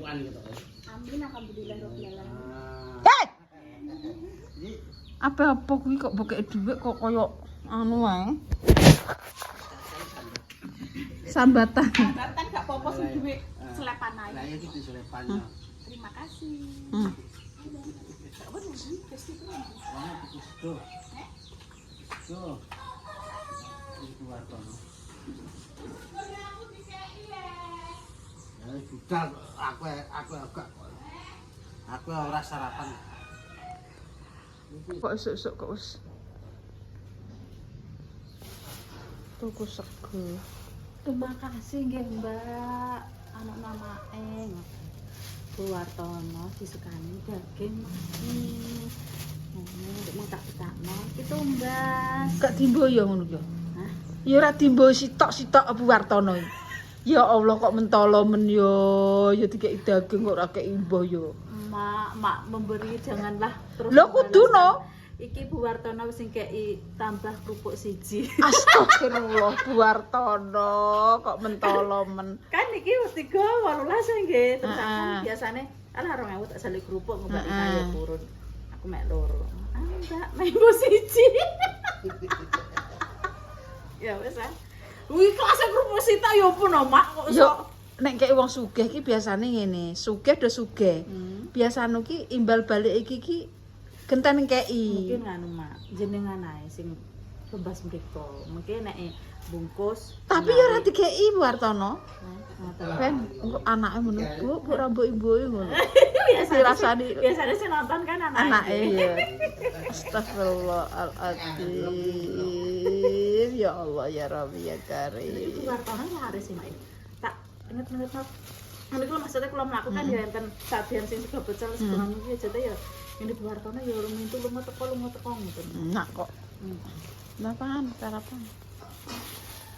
Amin alhamdulillah rabbil alamin. Apa kuwi kok bokek dhuwit kok kaya anu wae. Sambatan. Sambatan gak apa-apa sing dhuwit selepan ae. Lah iki diselepan. Terima kasih. Budal aku ora sarapan. Kok esuk-esuk kok wis tuku sego. Terima kasih nggih Mbak. Anak namae Bu Wartono disukani daging mati. Mau tak petakno iki tumbas. Gak timbo ya ngono ya. Hah? Ya ora timbo sitok-sitok Abu Wartono iki. Ya Allah kok mentolo men yo, ya dikeki daging kok ora kei mbah yo. Mak memberi janganlah terus. Lho kuduno. Iki Bu Wartono wis ngkei tambah kerupuk siji. Astagfirullah Bu Wartono kok mentolo men. Kan iki wis 18 nggih. Terus kan biasane alah 2000 tak salik kerupuk ngobati kaya purun. Aku mek loro. Mbak, menggo siji. Ya wis ah. Wih kelas kerupuk sita ya pun Mak kok Yo nek kei wong sugih iki biasane ngene, sugih do sugih. Biasane ki imbal balik iki genten kei. Mungkin nganu Mak, jenengan ae sing bebas mriko. Mungkin nek bungkus. Tapi ya ora dikei Bu Wartono. Ngoten. Ben engko anake ngono, Bu ora mbok ibu ngono. Biasane sing nonton kan Anake ya. Astagfirullahaladzim. Ya Allah ya Rabbi ya Karim. Wartono laris sih Mak. Tak inget-inget Mak. Nanti kalau maksudnya kalau melakukan ya enten sabian sing sego pecel sebelum iki jete ya ini Bu Wartono ya lumintu lunga teko ngoten. Enak kok. Napan sarapan?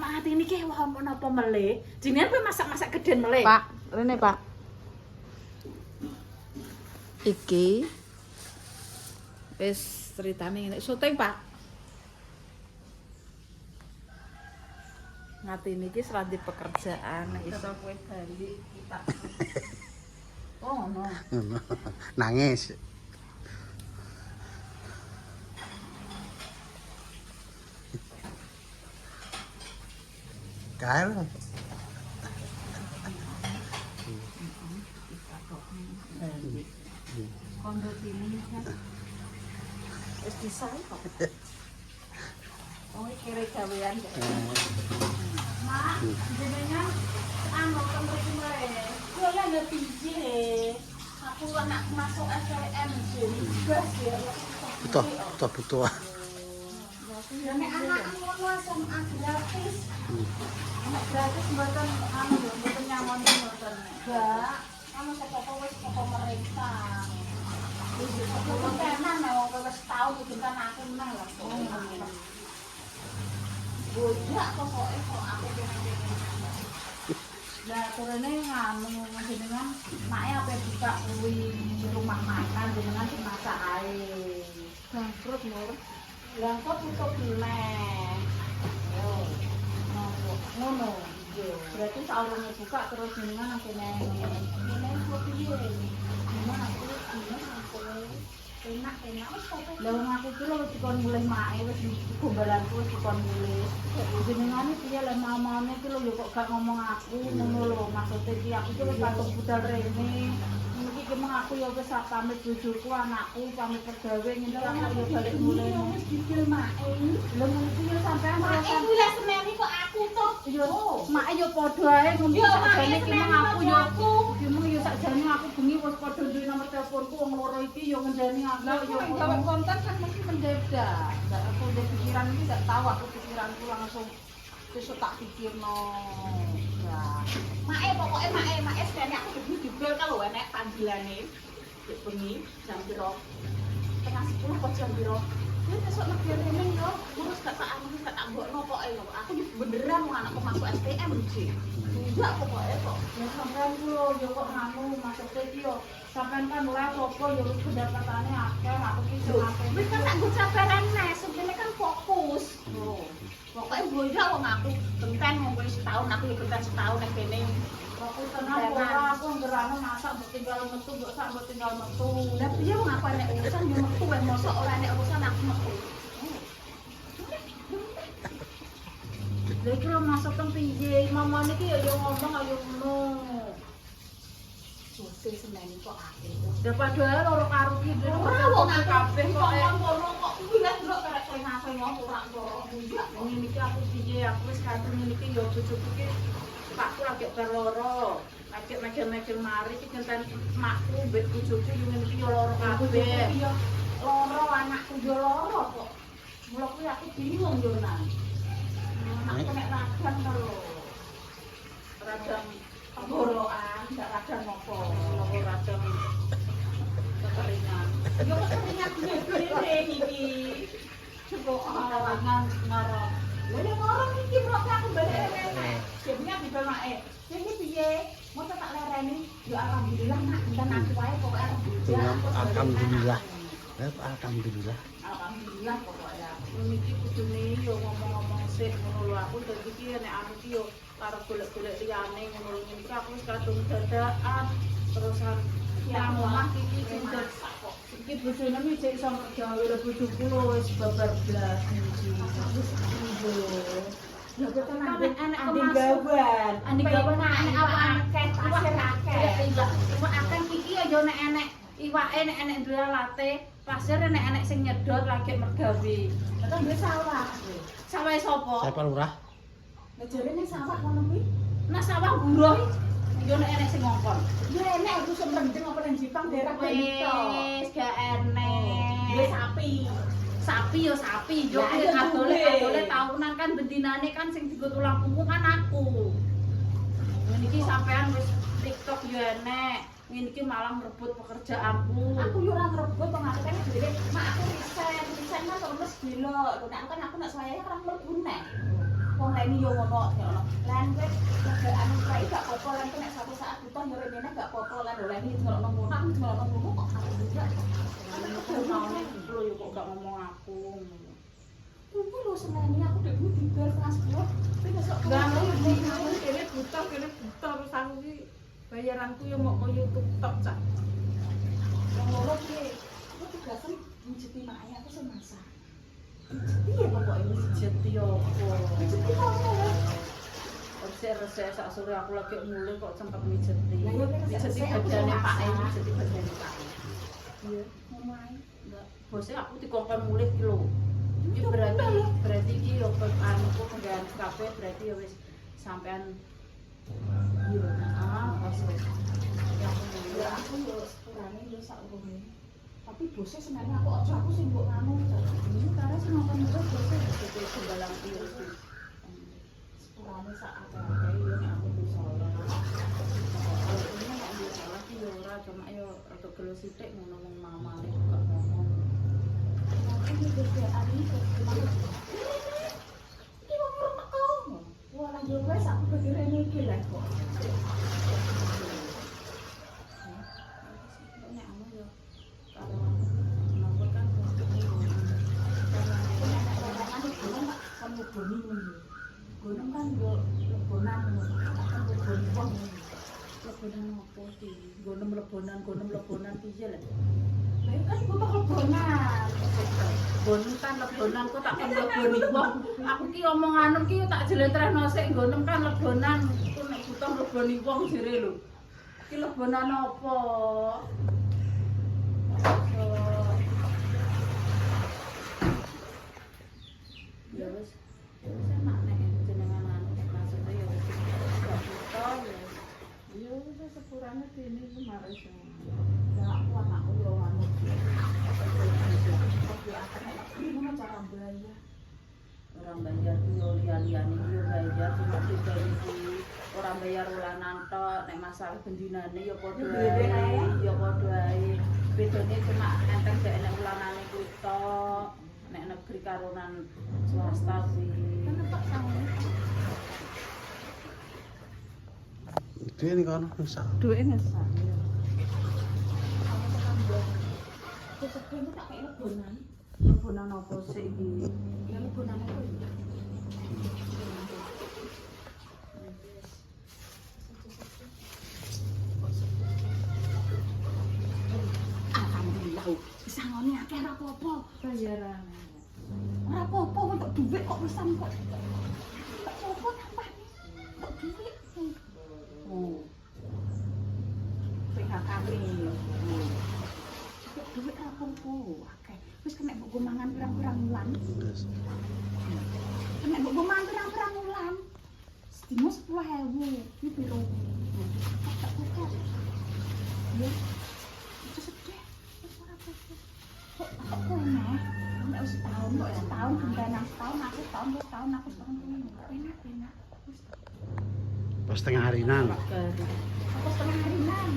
Mak ati niki wah ampun apa meleh. Jenengan kowe masak-masak geden meleh. Pak, rene Pak. Iki wis ceritane ngene. Syuting, Pak. Ngati niki seradi pekerjaan iso kowe bali kita. Oh, no. Nangis. Kael. Kondo ini kan. Wis disai kok. Oh, kira gawean kok. Mak, jenengan anu kemriki mrene. Kula ndak biji le. Aku anak masuk STM jadi gas ya. Butuh. Ya nek anakku ngono SMA gratis. Anak gratis mboten anu lho, mboten nyamoni mboten. Enggak, kamu sapa wis sapa pemerintah. Wis kok tenan nek wong wis tau dibentan aku menang lho. Bojak pokoke kok aku pengen. Lah turune nganu jenengan make ape buka kuwi rumah makan jenengan dimasak ae. Bangkrut Nur. Lah kok tutup meneh. Yo. Ngono. Berarti saurunge buka terus jenengan nang kene. Kene kok piye? Gimana aku enak wis kok. Lah wong aku ki lho dikon mulih mae wis gombalanku wis dikon mulih. Jenengane piye lah mamane ki lho kok gak ngomong aku ngono lho maksude ki aku ki wis patung budal rene. Iki ki mung aku ya wis pamit bojoku anakku pamit pegawe ngene aku yo balik mulih wis dikil mae. Lho mesti yo sampean rasane kuwi lek semeni kok aku to. Yo mae yo padha ae ngono sakjane ki mung aku yo ki mung yo sakjane aku bengi wis padha duwe nomor teleponku wong loro iki yo ngendani aku yo gawe konten kan mesti mendadak. Enggak aku udah pikiran iki enggak tahu aku pikiranku langsung besok tak pikirno. Ya. Mae pokoke mae sedene aku dhewe dibel kalau enek panggilane. Nek bengi jam piro? Tengah 10 kok jam piro? Ya besok negeri rene yo, urus gak tak anu gak tak mbokno kok lho. Aku beneran wong anakku masuk STM sih. Enggak pokoke kok. Ya sampean ku yo kok nganu masuk iki yo. Sampean kan ora apa yo wis pendapatane akeh, aku ki sing akeh. Wis kan tak nggo sabaran nes, sebenarnya kan fokus. Oh. Pokoknya bojo wong aku benten wong wis setahun aku yo benten setahun nang kene. Aku tenang ora aku ngerano masak tinggal metu mbok sak mbok tinggal metu. Lah piye wong aku nek urusan yo metu wae mosok ora nek urusan aku metu. Lha iki lho masuk teng piye? Mama niki yo ngomong ayo ngono. Bose seneni kok akeh. Lah padahal loro karo ki ora wong kabeh kok kok kuwi lah ndelok karek ngase ngopo ora kok. Ngene iki aku piye aku wis kadung ngene iki yo bojoku ki pakku lagi berloro. Lagi mekel-mekel mari iki genten makku mbek bojoku yo ngene iki yo loro kabeh. Loro anakku yo loro kok. Mula kuwi aku bingung yo nang. Anakku nek radang lho. Radang tenggorokan, ndak radang apa. Apa radang kekeringan. Yo kekeringan dhewe iki. Cukup kekeringan ngarep. Lha nek orang iki kok aku balik rene. Jadinya dibelake. Iki piye? Mau tak lereni? Ya alhamdulillah nak enten aku wae kok Alhamdulillah. Alhamdulillah. Alhamdulillah pokoknya. Niki kudune yo ngomong-ngomong sik ngono lho aku dadi iki nek anu ki yo karo golek-golek liyane ngono lho niki aku wis kadung dadakan terusan yang omah iki cinta kok. Iki bojone iki jek iso gawe lho bojoku lho wis babar blas niki. Lha kok tenan andi gawan. Andi gawan nek apa akeh pasir akeh. Iwak akeh iki yo nek enek iwake nek enek duwe late pasir nek enek sing nyedot lagi mergawe. Lah duwe sawah. Sawah sapa? Saya lurah. Lah jarene sawah ngono kuwi. Nah sawah buruh yo nek enek sing ngongkon. Yo enek aku sing rendeng apa nang Jepang daerah kene. Wis gak enek. Duwe sapi. Sapi yo sapi yo adole taunan kan bendinane kan sing digo tulang punggung kan aku. Ngene iki sampean wis TikTok yo enek. Ngene iki malah merebut pekerjaanku. Aku yo ora ngrebut wong aku kan dhewe. Mak aku resign mah terus gila. Nek kan aku nek saya kan mlebu nek. Wong lain yo ngono ngono. Lan wis kerjaan kae gak apa-apa lan nek satu saat butuh yo rene gak apa-apa lan oleh iki ngono ngono kok aku juga. Aku ngomong lho yo kok gak ngomong aku. Kuwi lho seneni aku dek dibar kelas 10. Tapi besok Aku kene buta terus aku ki bayaranku yo mok koyo TikTok cak. yang loro ki aku tugasan njeti mae aku sing masak. Iya pokoknya njeti opo. Njeti opo ya? Resek sak sore aku lagi mulai kok sempat mijeti. Mijeti badane Pak mijeti badane Pak. Iya, ngomae. Enggak, bose aku dikongkon mulih ki lho. Iki berarti iki yo anu kok penggawean kafe berarti ya wis sampean iya, ya aku yo sepurane yo sak urunge. Tapi bose senenge aku sing mbok nganu. Ini karena sing ngomong terus bose dadi sembalang iki. Sepurane sak akeh yo nek aku bisa ora. Ini nek dia salah ki yo ora cuma yo rada gelo sithik ngono wong mamane kok ngomong. Ini kerjaan iki iki wong ora teko. Wah, yo wis aku pikirane iki lho kok. Gunung kan yo lebonan kan lebon wong lebonan opo sih gunung lebonan piye lho lha kan kok lebonan gunung kan lebonan kok tak kanggo leboni wong aku ki omong anu ki tak jlentrehno sik gunung kan lebonan ku nek butuh leboni wong jere lho ki lebonan opo ya wis enak nek jenengan anu maksudnya ya wis gak buta ya Yo wis sepurane dene kemarin sing. ya aku anakku yo anu gimana cara bayar orang bayar tuh yo lian-lian iki yo bayar cuma pribadi iki orang bayar ulanan tok nek masalah bendinane yo padha ae yo padha ae bedane cuma enteng gak enek ulanane kuwi tok nek negeri karunan swasta kuwi kenapa sange Duwe ning kono bisa. Duwe nes. Sesepuh tak kayak lebonan. Lebonan apa sih iki? Ya lebonan apa iki? tahu. Bisa ngoni akeh ora apa-apa. Bayaran. Ora apa-apa kok duit kok pisan kok. Kok apa tampane? Kok duit. Oh. PHK-ne. Kok duit ora apa-apa. Akeh. Wis kena mbok mangan pirang-pirang wulan. Terus. Kena mbok mangan pirang-pirang wulan. Sedina 10.000. Iki piro? Tak kok. Ya. Itu sedih. Wis ora apa-apa. Kok kowe meh? Nek wis setahun gentenan setahun aku setahun aku setahun enak. Wis Pas tengah harinan. aku setengah harinan.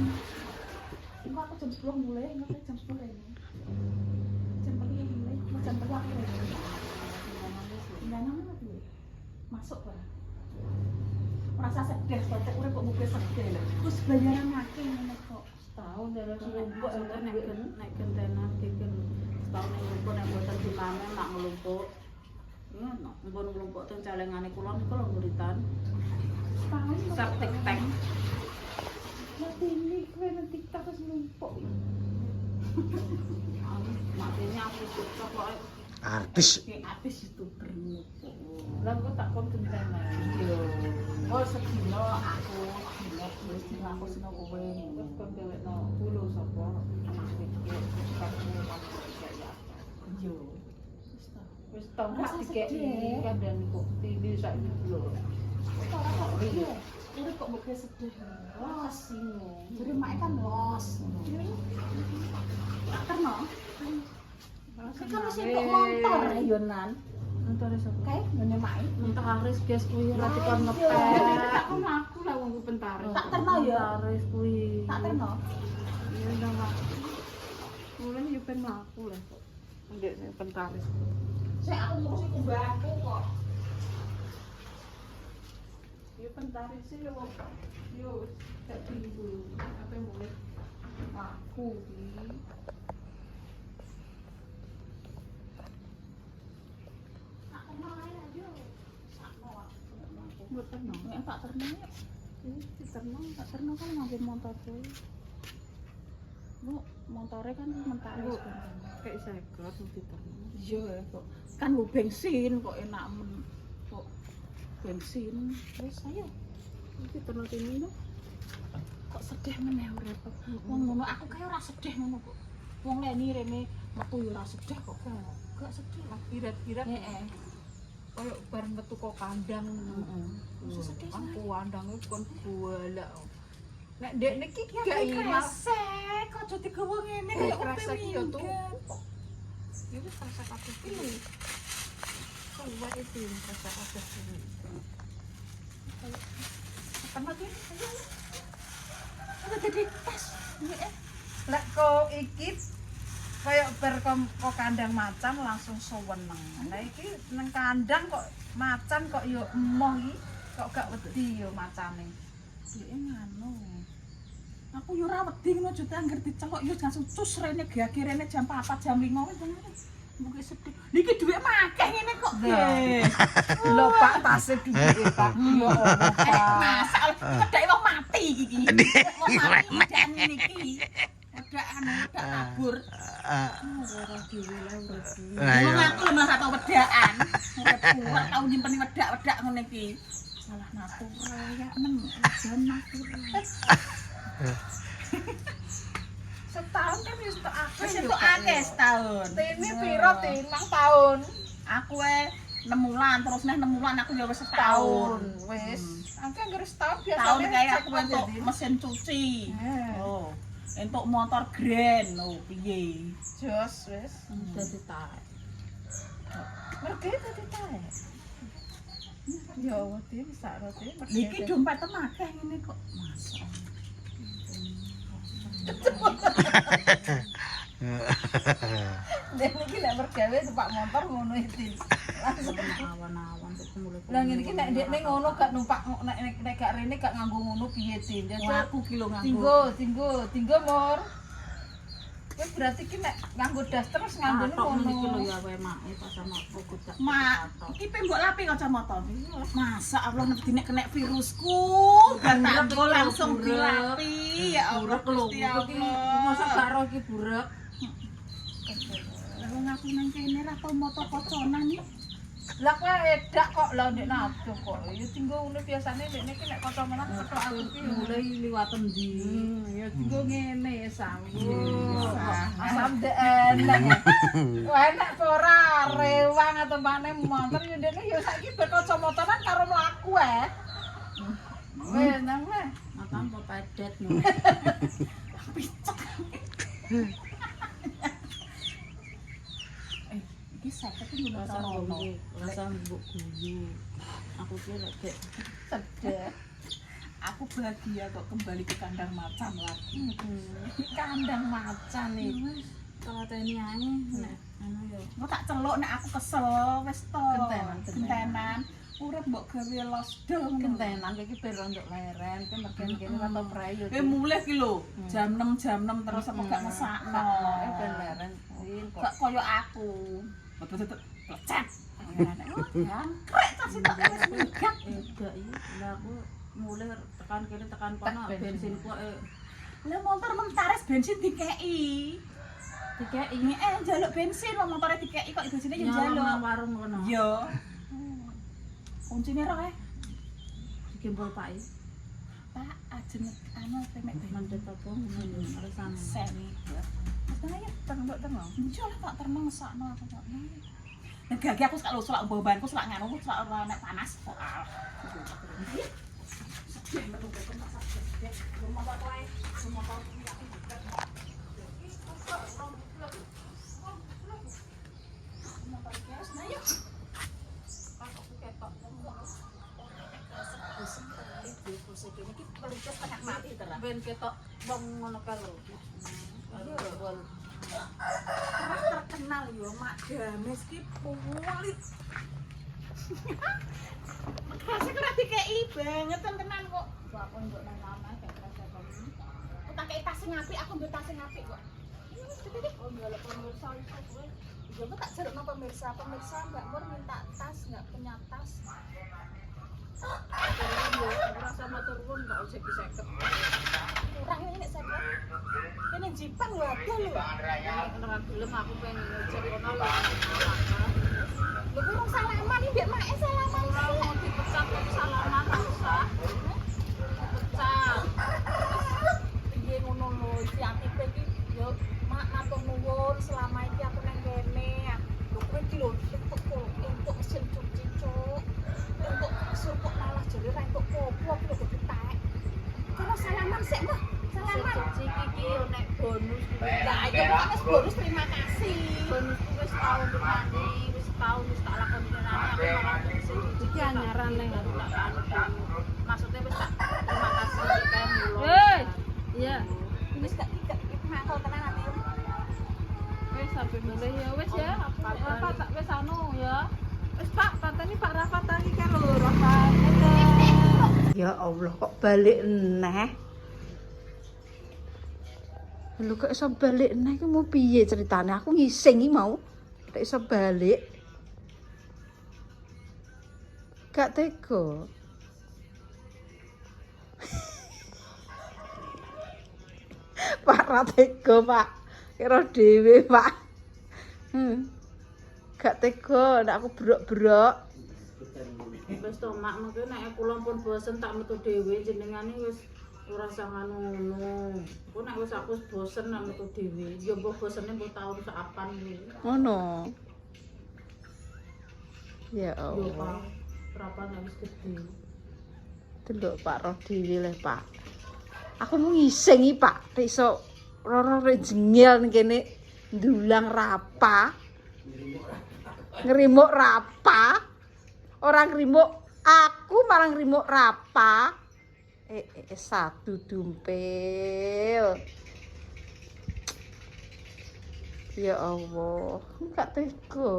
Iku aku jam 10 mulai, enggak jam 10 ini. Jam 10 mulai, jam 10 aku. Enggak nang lagi. Masuk ora? Merasa sedih, kok urip kok mungkin sedih lho. Terus bayaran akeh ngene kok. Setahun dari ngelumpuk nek gentenan kiken setahun ngelumpuk nek boten dimame mak ngelumpuk. Ya nek mbon ngelumpuk teng celengane kula niku lho nguritan. Setahun Septic tank. Nanti ini kowe nanti kita terus numpuk. Makanya aku suka kok Artis. Kayak artis YouTuber numpuk. lah kok tak kon gentenan. Yo, oh sedino aku dino aku sino kowe. Terus kon delekno bulu sapa anak iki kamu ya. Yo. Wis tau Rasa tak dikek sedih. kadang kok TV saiki lho. Ora kok iya. Urip kok mbok sedih. Los ngono. Jadi mak kan los. Tak terno. Kan mesti kok motor ayonan. Montore sapa? Kae ngene mak. Pentaris guys kuwi ora dikon Iya. ngepet. Tak kon aku lah wong pentaris. Tak terno ya. Pentaris kuwi. Tak terno. Iya ndang aku. Mulane yo pen mlaku lah kok. Ndek pentaris. Sik aku ngurusi kumbangku kok. Yo pentaris yo tak tinggu. Apa mulai aku iki. Aku mau ayo. Sakno aku. Mboten no. Nek tak terno ya. Tak terno kan nganggo motor kuwi. Bu, motornya kan mentaris. Kayak sekret mesti terus. Iya kok. Kan lu bensin kok enak kok bensin. Wis ayo. Iki terus ini lho. Kok sedih meneh urip. Wong ngono aku kae ora sedih ngono kok. Wong leni rene metu yo ora sedih kok. Gak sedih lah. Kira-kira Heeh. koyo bareng metu kok kandang Heeh. Wis sedih kan sih. kuandangnya kon buala. Nek ndek niki gak Kayak ilang. kresek, kok jadi gawa ngene kaya Kresek yo tuh. kan. Itu rasa kabeh iki. Kuwi itu rasa kabeh iki. Apa lagi? Udah jadi tas. Lek kok iki kayak ber kok kandang macan langsung seweneng. Lah iki nang kandang kok macan kok yo emoh iki kok gak wedi yo macane. Dhek nganu. Aku yo ora wedi ngono jute angger diceluk yo langsung cus rene gage rene jam 4 jam 5 wis ngono. Mbuke sedih. Niki dhuwit akeh ngene kok. Lho Pak tasih duwe Pak. Yo Allah Pak. Masak wedake wong mati iki. Wong mati wedake niki. Wedakan wedak kabur. Ora dhewe lah urip. Wong aku lho malah tau wedakan. Ora tau nyimpen wedak-wedak ngene iki. Salah natural ya men. Jan natural. Setahun kan wis tok akeh. Wis yo, entuk Pak, akeh yo. setahun. Tene piro timang tahun? Aku 6 bulan terus neh 6 bulan aku ya wis Tahun setahun. wis. Aku anggere setahun biasa. Tahun kayak aku entuk mesin cuci. Oh. Entuk motor Grand. Oh, piye? jos wis. Dadi taek. Mergi dadi tae. Ya wedi bisa roti. Niki dompet akeh ngene kok. Masa. Dan iki nek mergawe numpak motor ngono iki. Langsung Awan-awan kok mulai. lah ngene iki nek ndekne ngono gak numpak nek gak rene gak nganggo ngono piye Din. Aku ki lho nganggo. Tinggo mor. Wis berarti ki nek nganggo das terus nganggo ngono iki lho ngono. ya wae mak pas sama aku tak. Mak, iki pe mbok lapi kacamata. Masa Allah nek dine kena virusku, gandengku langsung dilapi. Ya Allah, Burek lho. Gusti Iki Allah. mosok gak ro iki burek. Wong aku nang kene ra tau moto koconan iki. Lah kowe edak kok lho ndek nado kok. Ya tinggo ngene biasane ndekne ki nek kanca menang kethok aku ki mulai liwat endi. ya tinggo ngene sambung. Asam ndek eneng. Wah enak apa ora rewang atembane montor ya ndekne ya saiki ben kacamataan karo mlaku Weh nang weh. Makan apa padet no. Iki sakit iki lho Rasa ngombe, rasa mbok guyu. Aku ki lek sedih. Aku bahagia kok kembali ke kandang macan lagi. Kandang macan nih. Teni ae nek anu ya. Engko tak celuk nek aku kesel wis to. Gentenan. Urip mbok gawe losdong. Kentenan iki ben nduk leren, ki mergen kene ora tau prayo. Mulih ki lho. Jam 6 terus aku gak ngesakno. Ben leren kuwi kok. Gak koyo aku. Betul-betul lecet. Jangkrik tas itu wis minggat. Enggak iki. Lah aku mulai tekan kene tekan kono bensin kok Lah motor mentaris bensin dikeki. dikeki Njaluk bensin lo motore dikeki kok bensine yo njaluk njaluk. nang warung kono. Yo. Kuncine roh Digembol Pak. Pak, ajeng anu pemek Mandet apa ngono alasan. seni. Mas ya tengok tengok. Njol tak termang sakno aku kok. Nek gagi aku sak selak bahanku selak nganu selak ora nek panas soal. Ben ketok wong ngono ka lho. Terkenal yo Mak Games ki pulit. Kasih kira dikei banget tenan kok. Aku nduk nang mama gak kerasa banget. Aku tak kei tas sing apik, aku mbek tas sing apik kok. Oh njaluk pemirsa iso kowe. Ya tak jeruk nang pemirsa Mbak Mur minta tas, nggak punya tas. Rasa motor pun gak usah diseket. Kurang ini nek saya. Kene Jepang lho ada lho. Ora gelem aku pengen ngejek kono lho. Lho kurang salaman iki mbek mak salaman. Ora mau dipecat kok salaman gak usah. Pecat. Piye ngono lho, si atipe iki yo mak matur nuwun selama iki aku nang kene. Lho kowe iki lho entuk mesin cuci cuk. Entuk surkok malah jare ra entuk popo lho kok ditek. Kono salaman sik Mbah. Salaman. Cuci iki yo nek bonus. Lah ayo wis bonus terima kasih. Bonus ku wis tahun dekane, wis tahun wis tak lakoni kenane aku malah sing cuci iki anyaran ning maksudnya wis tak terima kasih kan mulo. Iya. Wis gak makal tenan ati. Wis sampe mulai ya wis ya. Apa tak wis anu ya. Wis Pak, pateni Pak Rafat lagi kan lho, Rafat. Ya Allah, kok balik neh? Lho kok iso balik neh iki mau piye ceritane? Aku ngising iki mau. Kok iso balik? Gak tega. Pak ra tega, Pak. Kira dhewe, Pak. Gak tega, nek aku brok-brok. Wis to mak mengko nek kula pun bosen tak metu dhewe jenengane wis ora usah ngono. Ku nek wis aku bosen nak metu dhewe, ya mbok bosene mbok taun sapan iki. Ngono. Ya Yo Allah. Pak, berapa nek wis gede. Delok Pak roh dhewe le, Pak. Aku mau ngising iki, Pak. Nek iso roro jengel ning kene ndulang rapa. Ngerimuk rapa. Orang rimuk aku malah ngerimuk rapa. Satu dumpil. Ya Allah, enggak tega.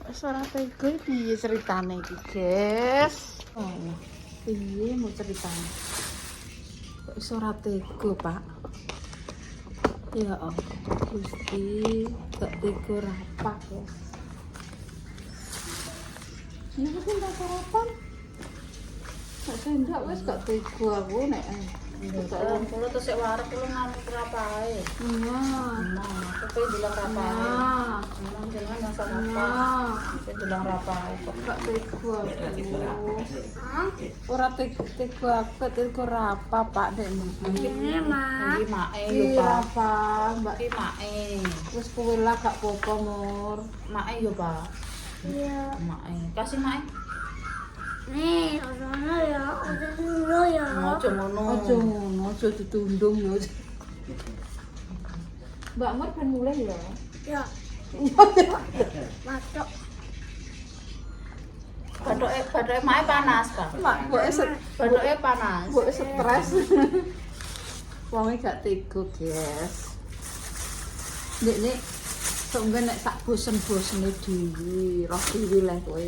Ora tega piye ceritane iki, Guys? Oh, piye mau ceritane? Kok iso ora tega, Pak? Ya Allah, Gusti, gak tega rapak, Guys. Ya mungkin tak sarapan. Nek sendak wis gak tega aku nek Mboten, kula tesih wareg kula nganu rapahe. Nah. Nah, kepe ndeleng rapahe. Nah. Memang jenengan yang sama apa? Nah. Kepe ndeleng rapahe kok. Gak tega aku. Ora tega aku, tega rapa Pak Dek. Iki mae yo, Iya Pak. Pak, Mbak. Iki mae. Wis kowe lah gak apa-apa Mur. Mae yo, Pak. Iya. Mae. Kasih mae. Nih, ono ya, ada dulu ya. Aja ngono. Aja ngono, aja ditundung ya. Mbak Mur ben mulai ya. Ya, masuk. Bathoke mae panas, Pak. Mak Bathoke panas. mbok stres. Wonge gak tega, guys. Nek sok ngene nek sak bosen-bosene dhewe, roh dhewe leh kowe.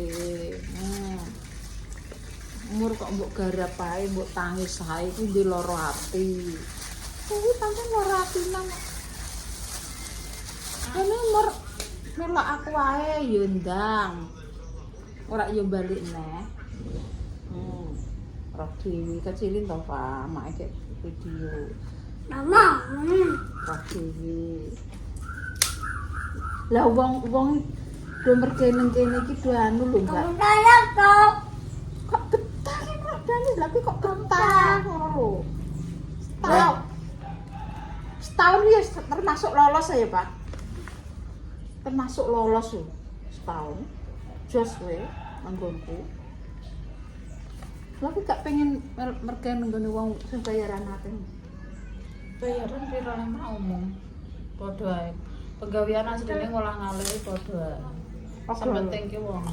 Umur kok mbok garap ae, mbok tangis ae kuwi ndek lara ati. Kuwi pancen lara ati nang. Kene umur melok aku ae yo ndang. Ora yo balik neh. Roh dhewe kecilin to, Pak, mak iki video. Mama, Roh dhewe. Lah wong do mergene ning kene iki do anu lho, Mbak. kamu sayang kok. Kok betah iki rodane, lha kok betah ngono lho. Setahun ya termasuk lolos ya, Pak. Termasuk lolos lho. Setahun. Jos kowe manggonku. Lha aku gak pengen mergene nggone wong sing bayaran akeh. Bayaran piro mau umum. Padha ae. Penggawean asline ngolah ngalih padha ae. Sing penting ki wong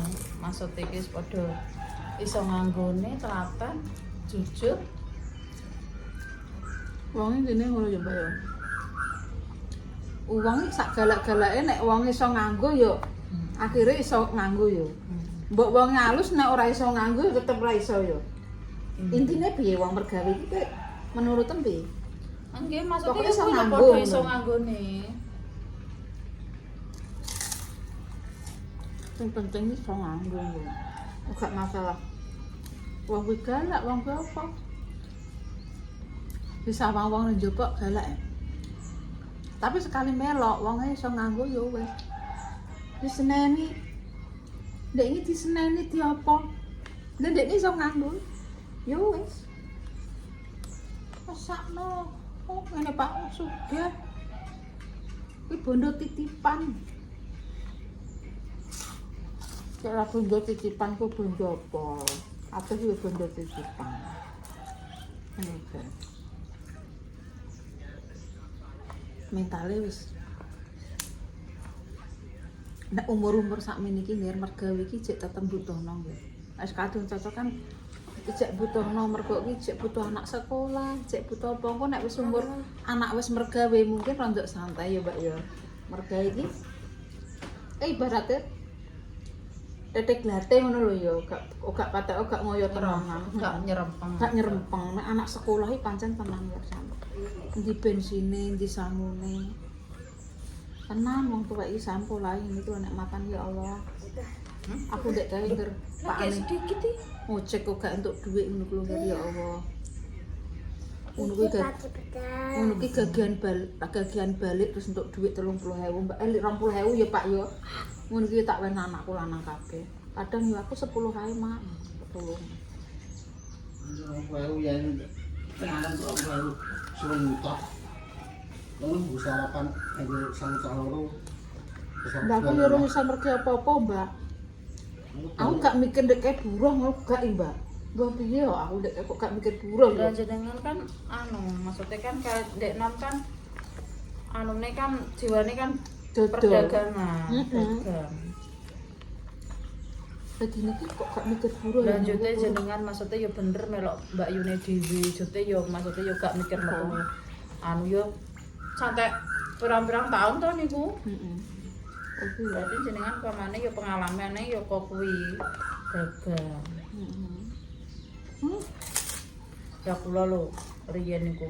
maksud iki wis padha iso nganggone telaten jujur. Wonge dene ngono ya, Mbak ya. Wong sak galak-galake nek wong iso nganggo ya akhire iso nganggo ya. Mbok wong halus nek ora iso nganggo tetep ora iso ya. Intine piye wong mergawe iki menurut piye? Nggih, maksudnya Pokoknya iso kuwi lho nganggo, padha iso ngono. nganggone. Sing penting iso nganggo. Ora masalah. Wong kuwi galak, wong kuwi apa? Bisa wong nang njaba galak ya. Tapi sekali melok wonge iso nganggo ya wis. Diseneni. Ndek iki diseneni di apa? Ndek iki iso nganggo. Ya wis. Masakno. Oh, ngene Pak sugih. Kuwi bondo titipan. Cara bondo titipan ku bondo apa? Atus kuwi bondo titipan. Oke. Mentale wis nek umur-umur sakmene iki nggih mergawe iki jek tetep butuhno nggih. Wis kadung cocok kan jek butuhno mergo iki jek butuh anak sekolah, jek butuh apa engko nek wis umur anak wis mergawe mungkin rondok santai ya, Mbak ya. Mergawe iki ibaratnya tetek glate ngono lho ya, gak patek gak ngoyo tenanan, Gak nyerempeng. gak nyerempeng. Nek anak sekolah iki pancen tenang ya sampe. Endi bensine, endi sangune. Tenang wong tuwa iki sampul ae niku nek makan ya Allah. Aku ndek kae ngger pakane Sedikit iki. ngocek kok gak entuk dhuwit ngono kuwi ngger ya Allah. Ngono kuwi Cepat-cepat. ngono ki gagian balik terus entuk dhuwit 30.000, Mbak. 20.000 ya, Pak ya. Ngono ki tak wen anakku lanang kabeh. Kadang ya aku 10 ae, Mak. 10. Kalau yang penganan tuh aku suruh mutok. Lalu bu sarapan ada sang-sang. Mbak aku yo ora iso mergi apa-apa, Mbak. Aku gak mikir ndek kae buruh ngono gak, Mbak. Mbak piye yo aku ndek kok gak mikir buruh Lah yo. jenengan kan anu, maksudnya kan kayak Dek Nam kan anune kan jiwane kan Dodol. perdagangan, Mm-mm. dagang. Dadi niki kok gak mikir buruh ya. Lanjutnya jenengan maksudnya ya bener melok Mbak Yune dhewe, jute yo maksudnya yo gak mikir metu. Anu yo sampai pirang-pirang tahun to niku. Heeh. Oke ya. Berarti jenengan pamane yo pengalamane yo kok kuwi dagang. Heeh. Ya kula lho riyen niku.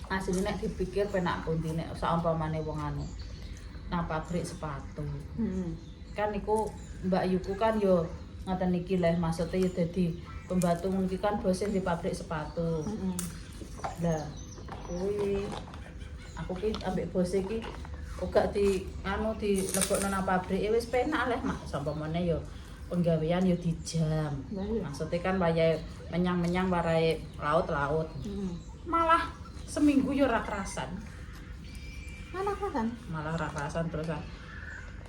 Asline nek dipikir penak pundi nek saumpamane wong anu nang pabrik sepatu. Heeh. Kan niku Mbak Yuku kan yo ngoten niki leh maksudnya yo dadi pembantu niki kan bose di pabrik sepatu. Heeh. Lah, kuwi aku ki ambek bos iki uga di dilebokno nang pabrik wis penak leh mak sampamane yo penggawean yo dijam. Lah iya. Maksudnya kan wayahe menyang-menyang warai laut-laut. Malah seminggu yo ora kerasan. Mana kan? Malah ora kerasan terusan.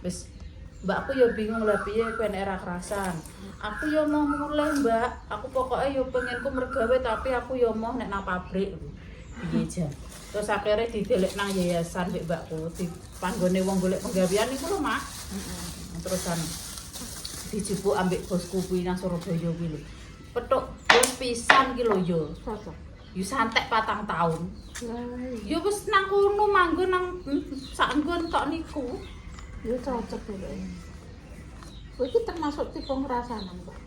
Wis mbakku yo bingung lah piye kowe nek ora kerasan. Aku yo mau mulai, Mbak. Aku pokoknya yo pengenku mergawe tapi aku yo mau nek nang pabrik. Piye jan. Terus akhirnya didelek nang yayasan mbek mbakku di panggone wong golek penggawean iku lho, Mak. Terusan dijupuk ambek bosku kuwi nang Surabaya kuwi lho. Petuk bos pisan ki lho yo. Cocok. Yo santek 4 tahun. Lah Yo wis nang kono manggon nang sak nggon tok niku. iya cocok lho. Kowe iki termasuk tipe ngerasanan kok.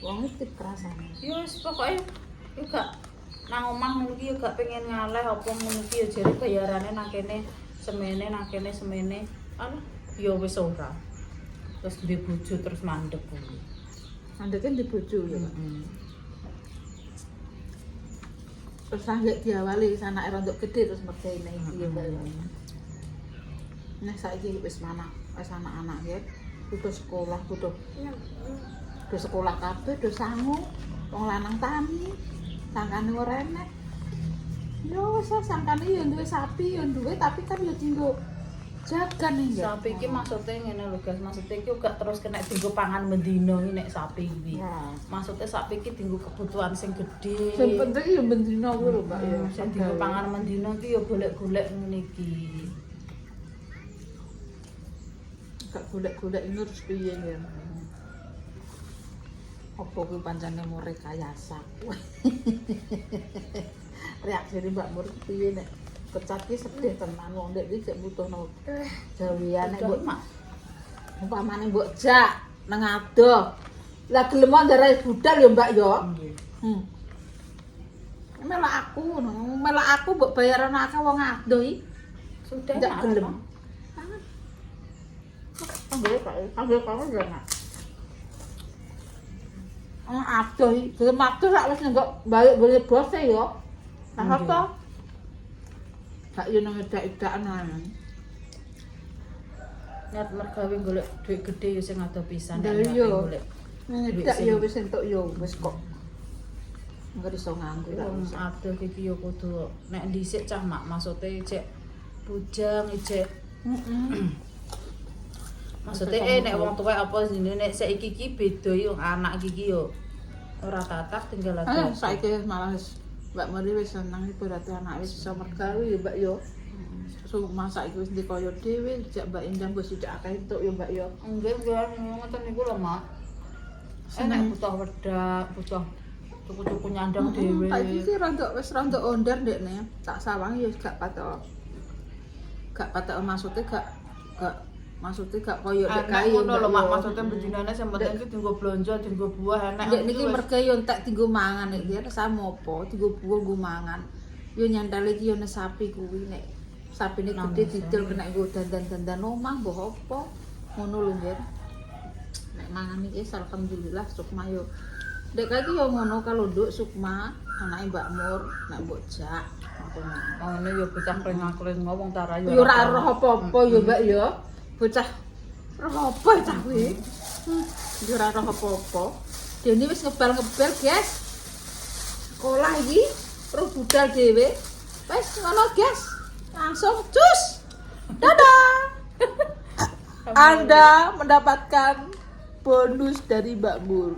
Wong iki tipe ngerasanan. Yo wis pokoke yo gak nang omah ngono iki yo gak pengen ngaleh apa ngono iki yo jare bayarane nang kene semene nang kene semene. Alah yo wis ora. Terus duwe bojo terus mandek kuwi. Andeke di bojo ya. Terus sanggek diawali anake rontok gede terus mergaine iki ya Mbak. Nah saiki wis mana wis anak-anak ya. Kudu sekolah, kudu sekolah kabeh, kudu sangu. Wong lanang tani, sangkane ora enek. Yo wis sangkane yo duwe sapi, yo duwe tapi kan yo tinggo jagan ya. Sapi iki maksudnya ngene lho guys, maksudnya iki gak terus kena dienggo pangan mendino iki nek sapi iki. Nah, Maksudnya sapi iki dienggo kebutuhan sing gedhe. sing penting yo bendina kuwi lho Mbak ya. Sing dienggo pangan mendino iki yo golek-golek ngene iki. Gak golek-golek ini terus piye ya. Apa kuwi pancene mau rekayasa. Reaksine Mbak Mur piye nek kecat ki sedih tenan wong ndek iki gak butuhno gawean nek mbok Mak. umpamane mbok jak nang adoh. Lah gelem ndare budal ya Mbak ya. Melak aku mbok bayaran akeh wong adoh iki. Sudah Ndak Mak. gelem. Panggil kamu jangan. Adoh iki gelem adoh rak wis nggak balik boleh bose ya. Nah apa? Gak yo nang edak-edakan ae. Niat mergawe golek duit gede yo sing ado pisan. Lah nek iya. golek. Ngedak yo wis entuk yo wis kok. Enggak iso nganggo lah. Wong adoh iki yo kudu nek dhisik cah mak maksude cek bujang cek maksudnya nek wong tuwek apa jenenge nek saiki iki beda yo anak iki yo ora tatap tinggal ada. Saiki malah wis Mbak Mari wis seneng iki berarti anak wis iso mergawe ya Mbak yo. So masak iki wis dikoyo dhewe, jak Mbak Indah wis tidak akeh entuk ya Mbak yo. Nggih ngoten niku lho mak. Seneng. Nek butuh wedak, butuh tuku-tuku nyandang dhewe. Saiki iki rontok ondar ndekne. Tak sawang ya gak patok. Gak patok maksudnya gak maksudnya gak koyo nek Enak kae ngono lho mak maksudnya benjinane sing penting iki dienggo blonjo, dienggo buah enak. Ndek niki merga yo entek dienggo mangan nek dia sama apa dienggo buah nggo mangan. Yo nyandal iki yo nek sapi kuwi nek sapine gede didol kena nggo dandan-dandan omah mbah apa. Ngono lho nggih. Nek mangan iki alhamdulillah Sukma yo. Ndek kae iki yo ngono kalau nduk Sukma anake Mbak Mur nek mbok jak. Ngene yo bocah kling-kling wong tarayo. Yo ora roh apa-apa yo Mbak yo. Bocah roh apa cah kuwi? Yo ora roh apa-apa. Dene wis ngebal-ngebal, guys. Sekolah iki terus budal dhewe. Wis ngono, guys. Langsung cus. Dadah. Anda mendapatkan bonus dari Mbak Mur.